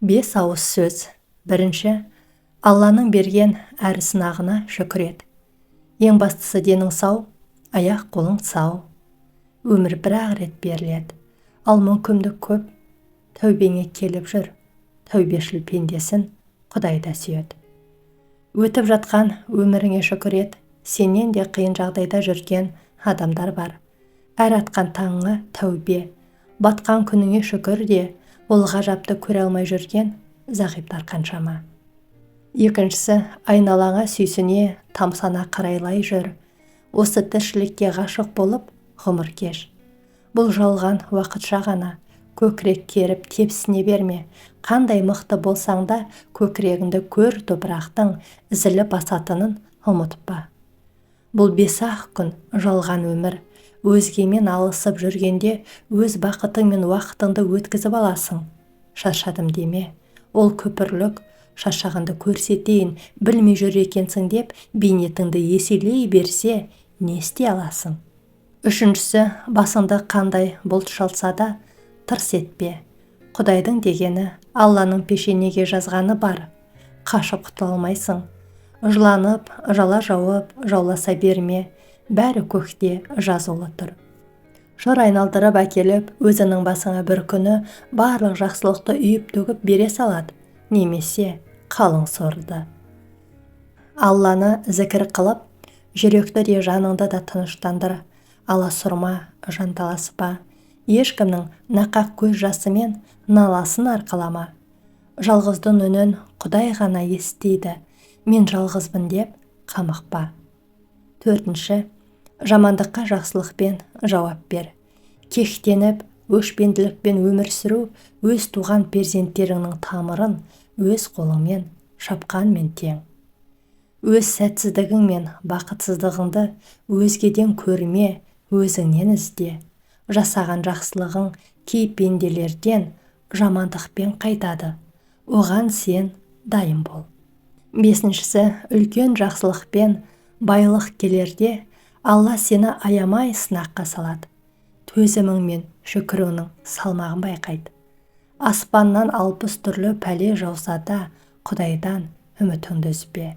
5 ауыз сөз. Бірінші, Алланың берген әр сынағына шүкір ет. Ең бастысы денің сау, аяқ қолың сау. Өмір бір-ақ рет беріледі. Ал мүмкіндік көп. Тәубеңе келіп жүр. Тәубешіл пендесін Құдай да сүйеді. Өтіп жатқан өміріңе шүкір ет. Сенен де қиын жағдайда жүрген адамдар бар. Әр атқан таңыңа тәубе. Батқан күніңе шүкір де, ол ғажапты көре алмай жүрген зағиптар қаншама. Екіншісі, айналаңа сүйсіне, тамсана қарайлай жүр. Осы тіршілікке ғашық болып, ғұмыр кеш. Бұл жалған уақытша ғана. Көкірек керіп тепсіне берме. Қандай мықты болсаң да, көкірегіңді көр топырақтың зілі басатынын ұмытпа. Бұл 5-ақ күн жалған өмір. Өзгемен алысып жүргенде өз бақытың мен уақытыңды өткізіп аласың. Шаршадым деме. Ол көпірлік, шаршағанды көрсетейін, білмей жүр екенсің деп, бейнетіңді еселей берсе, не істей аласың? Үшіншісі, басыңды қандай бұлт шалса да, тырс етпе. Құдайдың дегені, Алланың пешенеге жазғаны бар. Қашып құтыла алмайсың. Жыланып, жала жауып, жауласа берме. Бәрі көкте жазулы тұр. Шыр айналдырып әкеліп, өзінің басыңа бір күні барлық жақсылықты үйіп төгіп бере салады. Немесе қалың сорды. Алланы зікір қылып, жүректі де жаныңды да тыныштандыр. Аласұрма, жанталаспа. Ешкімнің нақақ көз жасымен наласын арқалама. Жалғыздың үнін Құдай ғана естиді. Мен жалғызбын деп қамықпа. Төртінші, жамандыққа жақсылықпен жауап бер. Кектеніп, өшпенділікпен өмір сүру өз туған перзенттеріңнің тамырын өз қолыңмен шапқанмен тең. Өз сәтсіздігің мен бақытсыздығыңды өзгеден көрме, өзіңнен ізде. Жасаған жақсылығың кей пенделерден жамандықпен қайтады. Оған сен дайын бол. Бесіншісі, үлкен жақсылықпен байлық келерде, Алла сені аямай сынаққа салады. Төзімің мен шүкіріңнің салмағын байқайды. Аспаннан 60 түрлі пәле жауса да, Құдайдан үмітіңді үзбе.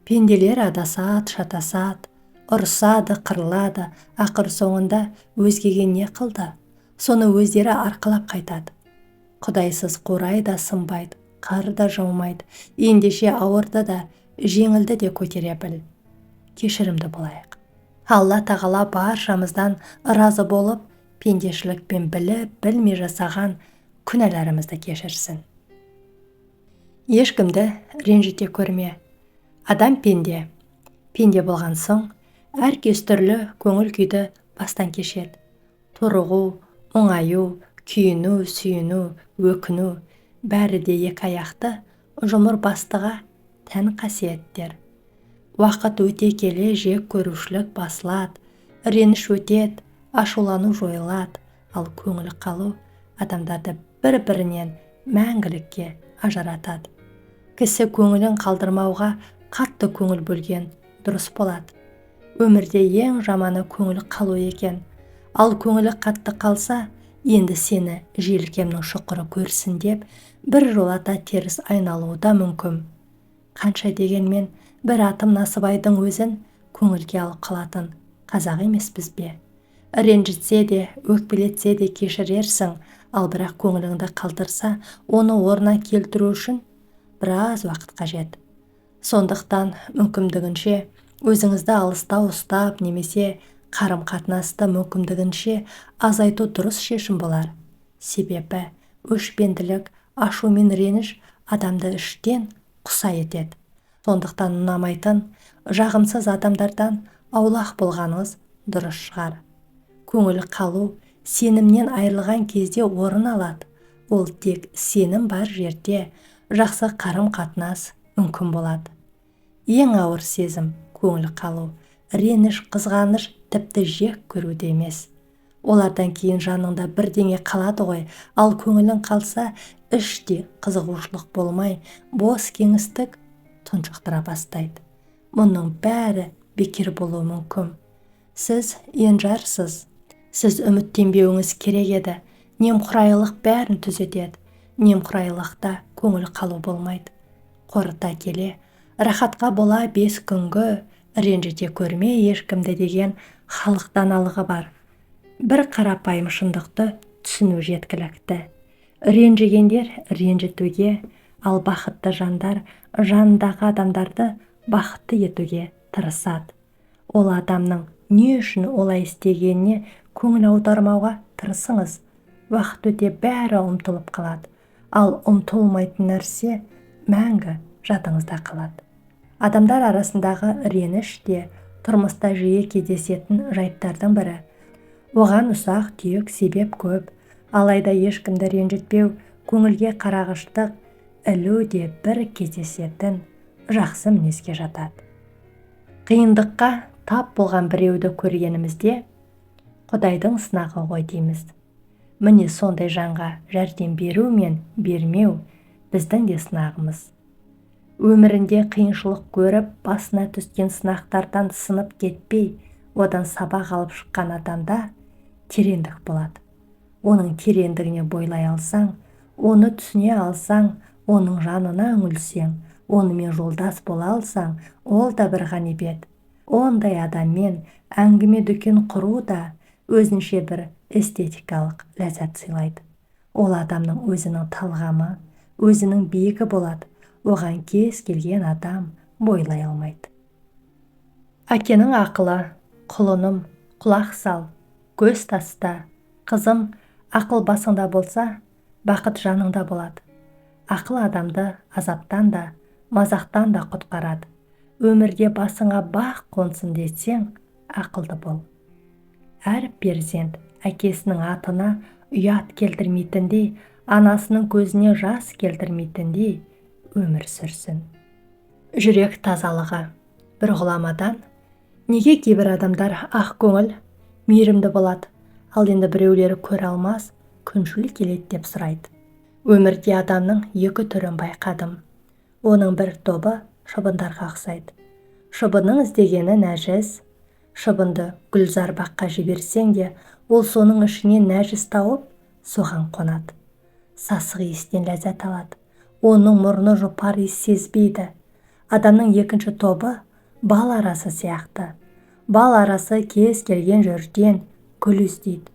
Пенделер адасады, шатасады, ұрысады, қырылады, ақыр соңында өзгеге не қылды? Соны өздері арқалап қайтады. Құдайсыз қурай да сынбайды, қар да жаумайды, ендеше ауырды да, жеңілді де көтере біл. Кешірімді болайық. Алла тағала баршамыздан разы болып, пендешілікпен біліп, білмей жасаған күнәларымызды кешірсін. Ешкімді ренжіте көрме. Адам пенде. Пенде болған соң, әркез түрлі көңіл күйді бастан кешеді. Торығу, оңаю, күйіну, сүйіну, өкіну, бәрі де екі аяқты жұмыр бастыға тән қасиеттер. Уақыт өте келе жек көрушілік басылады, реніш өтеді, ашулану жойылады, ал көңіл қалу адамдарды бір-бірінен мәңгілікке ажыратады. Кісі көңілін қалдырмауға қатты көңіл бөлген дұрыс болады. Өмірде ең жаманы көңіл қалу екен. Ал көңілі қатты қалса, енді сені желкемнің шұқыры көрсін деп, бір жолата теріс айналуы да мүмкін. Қанша дегенмен бір атым Насыбайдың өзін көңілге алып қалатын қазақ емеспіз бе? Ренжітсе де, өкпелетсе де кешірерсің, ал бірақ көңіліңді қалдырса, оны орнына келтіру үшін біраз уақыт қажет. Сондықтан мүмкіндігінше өзіңізді алыста ұстап, немесе қарым-қатынасты мүмкіндігінше азайту дұрыс шешім болар. Себебі өшпенділік, ашу мен реніш адамды іштен құса етеді. Сондықтан ұнамайтын, жағымсыз адамдардан аулақ болғаныңыз дұрыс шығар. Көңіл қалу сенімнен айырылған кезде орын алады. Ол тек сенім бар жерде жақсы қарым-қатынас мүмкін болады. Ең ауыр сезім көңіл қалу, реніш, қызғаныш тіпті жек көруде емес. Олардан кейін жаныңда бірдеңе қалады ғой, ал көңілің қалса, іште қызығушылық болмай, бос кеңістік тұншықтыра бастайды. Мұның бәрі бекер болуы мүмкін. Сіз енжарсыз. Сіз үміттенбеуіңіз керек еді. Немқұрайлық бәрін түзетеді. Немқұрайлықта көңіл қалу болмайды. Қорыта келе, рахатқа бола 5 күнгі, ренжіте көрме ешкімді деген халық даналығы бар. Бір қарапайым шындықты түсіну жеткілікті. Ренжігендер ренжітуге, ал бақытты жандар жанындағы адамдарды бақытты етуге тырысады. Ол адамның не үшін олай істегеніне көңіл аудармауға тырысыңыз. Уақыт өте бәрі ұмытылып қалады. Ал ұмытылмайтын нәрсе мәңгі жадыңызда қалады. Адамдар арасындағы реніш те тұрмыста жиі кездесетін жайттардың бірі. Оған ұсақ түйек себеп көп, алайда ешкімді ренжітпеу, көңілге қарағыштық ілу де бір кездесетін жақсы мінезге жатады. Қиындыққа тап болған біреуді көргенімізде Құдайдың сынағы ғой дейміз. Міне сондай жанға жәрдем беру мен бермеу біздің де сынағымыз. Өмірінде қиыншылық көріп, басына түскен сынақтардан сынып кетпей, одан сабақ алып шыққан адамда тереңдік болады. Оның тереңдігіне бойлай алсаң, оны түсіне алсаң, оның жанына үңілсең, онымен жолдас бола алсаң, ол да бір ғанибет. Ондай адаммен әңгіме дүкен құру да өзінше бір эстетикалық ләззат сыйлайды. Ол адамның өзінің талғамы, өзінің биігі болады. Оған кез келген адам бойлай алмайды. Әкенің ақылы: құлыным, құлақ сал, көз таста, қызым, ақыл басыңда болса, бақыт жаныңда болады. Ақыл адамды азаптан да, мазақтан да құтқарады. Өмірде басыңа бақ қонсын десең, ақылды бол. Әр перзент әкесінің атына ұят келтірмейтіндей, анасының көзіне жас келтірмейтіндей өмір сүрсін. Жүрек тазалығы. Бір ғұламадан: неге кейбір адамдар ақ көңіл, мейірімді болады, ал енді біреулері көре алмас, күншіл келеді деп сұрайды. Өмірде адамның 2 түрін байқадым. Оның бір тобы шыбындарға ұқсайды. Шыбынның іздегені нәжіс. Шыбынды гүлзар баққа жіберсең де, ол соның ішінен нәжіс тауып, соған қонады. Сасық иістен ләззат алады. Оның мұрны жұпар иіс сезбейді. Адамның екінші тобы бал арасы сияқты. Бал арасы кез келген жерден гүл іздейді.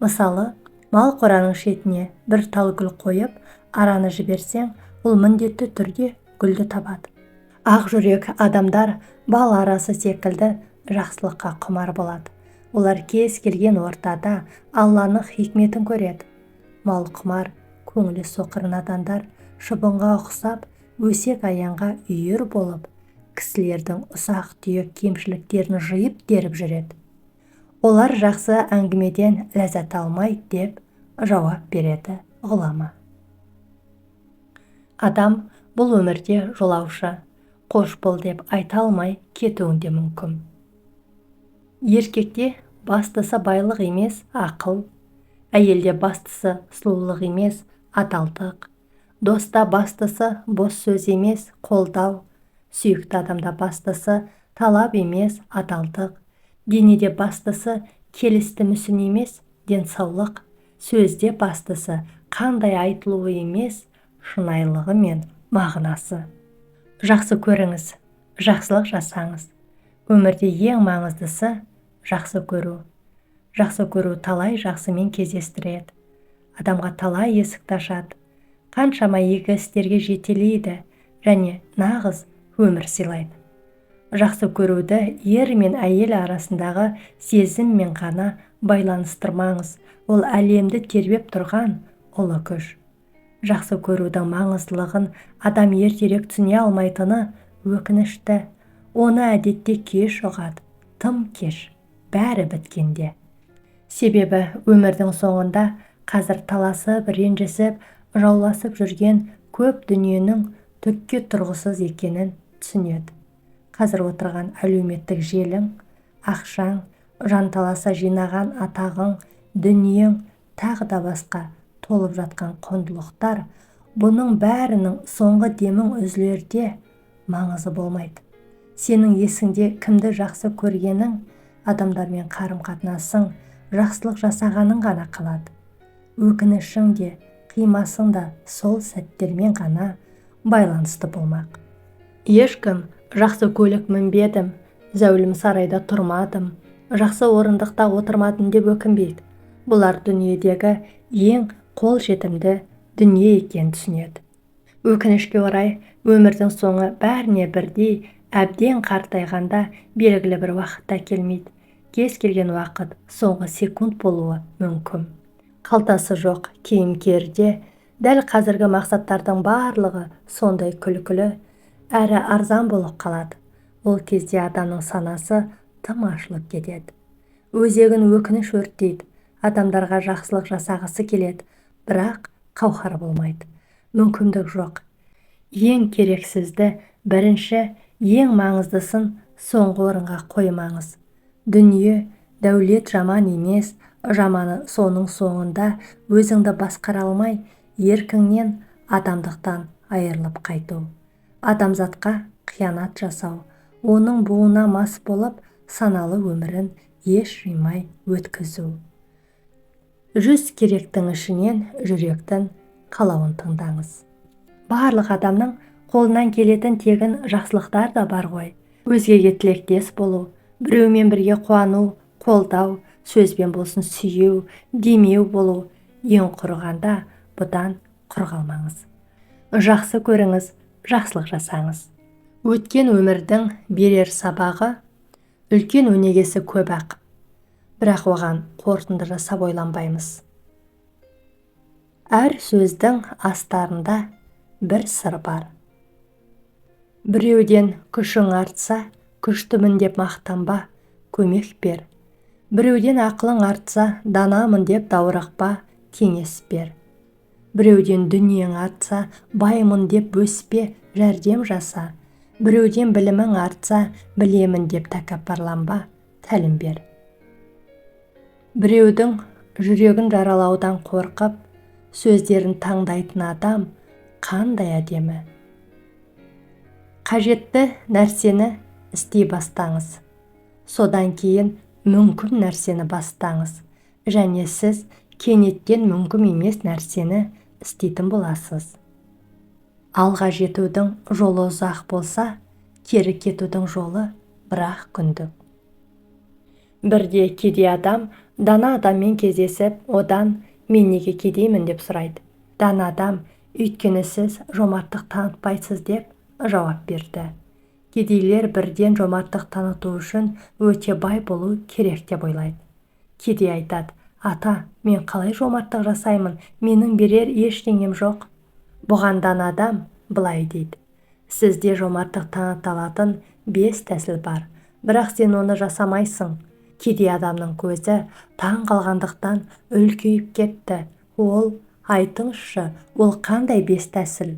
Мысалы, мал қораның шетіне бір тал гүл қойып, араны жіберсең, ол міндетті түрде гүлді табады. Ақ жүрек адамдар бал арасы секілді жақсылыққа құмар болады. Олар кез келген ортада Алланың хикметін көреді. Мал құмар, көңілі соқыр надандар шыбынға ұқсап, өсек аяңға үйір болып, кісілердің ұсақ түйек кемшіліктерін жиып деріп жүреді. Олар жақсы әңгімеден ләззат алмайды деп жауап береді ғұлама. Адам бұл өмірде жолаушы, қош бол деп айта алмай кетуің де мүмкін. Еркекте бастысы байлық емес, ақыл. Әйелде бастысы сұлулық емес, адалдық. Доста бастысы бос сөз емес, қолдау. Сүйікті адамда бастысы талап емес, адалдық. Денеде бастысы келісті мүсін емес, денсаулық. Сөзде бастысы қандай айтылуы емес, шынайылығы мен мағынасы. Жақсы көріңіз, жақсылық жасаңыз. Өмірде ең маңыздысы жақсы көру. Жақсы көру талай жақсымен кездестіреді. Адамға талай есікті ашады. Қаншама игі істерге жетелейді және нағыз өмір сыйлайды. Жақсы көруді ер мен әйел арасындағы сезіммен ғана байланыстырмаңыз. Ол әлемді тербеп тұрған ұлы күш. Жақсы көрудің маңыздылығын адам ертерек түсіне алмайтыны өкінішті. Оны әдетте кеш ұғады, тым кеш, бәрі біткенде. Себебі өмірдің соңында қазір таласып, ренжісіп, жауласып жүрген көп дүниенің түкке тұрғысыз екенін түсінеді. Қазір отырған әлеуметтік желің, ақшаң, жанталаса жинаған атағың, дүниең, тағы да басқа толып жатқан құндылықтар, бұның бәрінің соңғы демің үзілерде маңызы болмайды. Сенің есіңде кімді жақсы көргенің, адамдармен қарым-қатынасың, жақсылық жасағаның ғана қалады. өкінішің де, қимасың да сол сәттермен ғана байланысты болмақ. Ешкім жақсы көлік мінбедім, зәулім сарайда тұрмадым, жақсы орындықта отырмадым деп өкінбейді. Бұлар дүниедегі ең қол жетімді дүние екенін түсінеді. Өкінішке орай, өмірдің соңы бәріне бірдей әбден қартайғанда белгілі бір уақытта келмейді. Кез келген уақыт соңғы секунд болуы мүмкін. Қалтасы жоқ киім-керде дәл қазіргі мақсаттардың барлығы сондай күлкілі әрі арзан болып қалады. Ол кезде адамның санасы тым ашылып кетеді. Өзегін өкініш өртейді. Адамдарға жақсылық жасағысы келеді, бірақ қауқар болмайды. Мүмкіндік жоқ. Ең керексізді бірінші, ең маңыздысын соңғы орынға қоймаңыз. Дүние, дәулет жаман емес, жаманы соның соңында өзіңді басқара алмай, еркіңнен адамдықтан айырылып қайту. Адамзатқа қиянат жасау, оның буына мас болып, саналы өмірін еш жимай өткізу. 100 керектің ішінен жүректің қалауын тыңдаңыз. Барлық адамның қолынан келетін тегін жақсылықтар да бар ғой. Өзгеге тілектес болу, біреумен бірге қуану, қолдау, сөзбен болсын сүйеу, демеу болу. Ең құрығанда бұдан құр қалмаңыз. Жақсы көріңіз, жақсылық жасаңыз. Өткен өмірдің берер сабағы, үлкен өнегесі көп ақ. Бірақ оған қорытынды жасап ойланбаймыз. Әр сөздің астарында бір сыр бар. Біреуден күшің артса, күштімін деп мақтанба, көмек бер. Біреуден ақылың артса, данамын деп даурықпа, кеңес бер. Біреуден дүниең артса, баймын деп бөспе, жәрдем жаса. Біреуден білімің артса, білемін деп тәкаппарланба, тәлім бер. Біреудің жүрегін жаралаудан қорқып, сөздерін таңдайтын адам қандай әдемі. Қажетті нәрсені істей бастаңыз. Содан кейін мүмкін нәрсені бастаңыз. Және сіз кенеттен мүмкін емес нәрсені істейтін боласыз. Алға жетудің жолы ұзақ болса, кері кетудің жолы бір-ақ күндік. Бірде кедей адам дана адаммен кездесіп, одан мен неге кедеймін деп сұрайды. Дана адам, өйткені сіз жомарттық танытпайсыз деп жауап берді. Кедейлер бірден жомарттық таныту үшін өте бай болу керек деп ойлайды. Кедей айтады: ата, мен қалай жомарттық жасаймын, менің берер ештеңем жоқ. Бұған дана адам былай дейді: сізде жомарттық таныта алатын 5 тәсіл бар, бірақ сен оны жасамайсың. Кедей адамның көзі таң қалғандықтан үлкейіп кетті. Ол: айтыңызшы, ол қандай 5 тәсіл?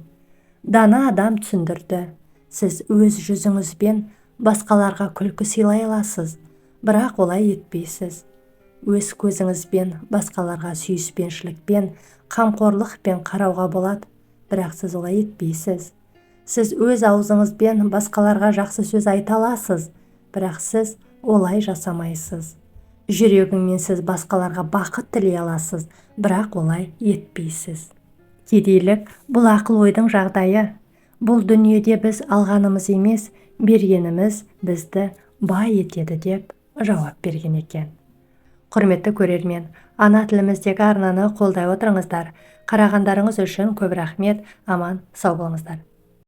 Дана адам түсіндірді: сіз өз жүзіңізбен басқаларға күлкі сыйлай аласыз, бірақ олай етпейсіз. Өз көзіңізбен басқаларға сүйіспеншілікпен, қамқорлықпен қарауға болады, бірақ сіз олай етпейсіз. Сіз өз аузыңызбен басқаларға жақсы сөз айта аласыз, бірақ сіз олай жасамайсыз. Жүрегіңмен сіз басқаларға бақыт тілей аласыз, бірақ олай етпейсіз. Кедейлік бұл ақыл-ойдың жағдайы. Бұл дүниеде біз алғанымыз емес, бергеніміз бізді бай етеді деп жауап берген екен. Құрметті көрермен, ана тіліміздегі арнаны қолдай отырыңыздар. Қарағандарыңыз үшін көп рахмет. Аман сау болыңыздар.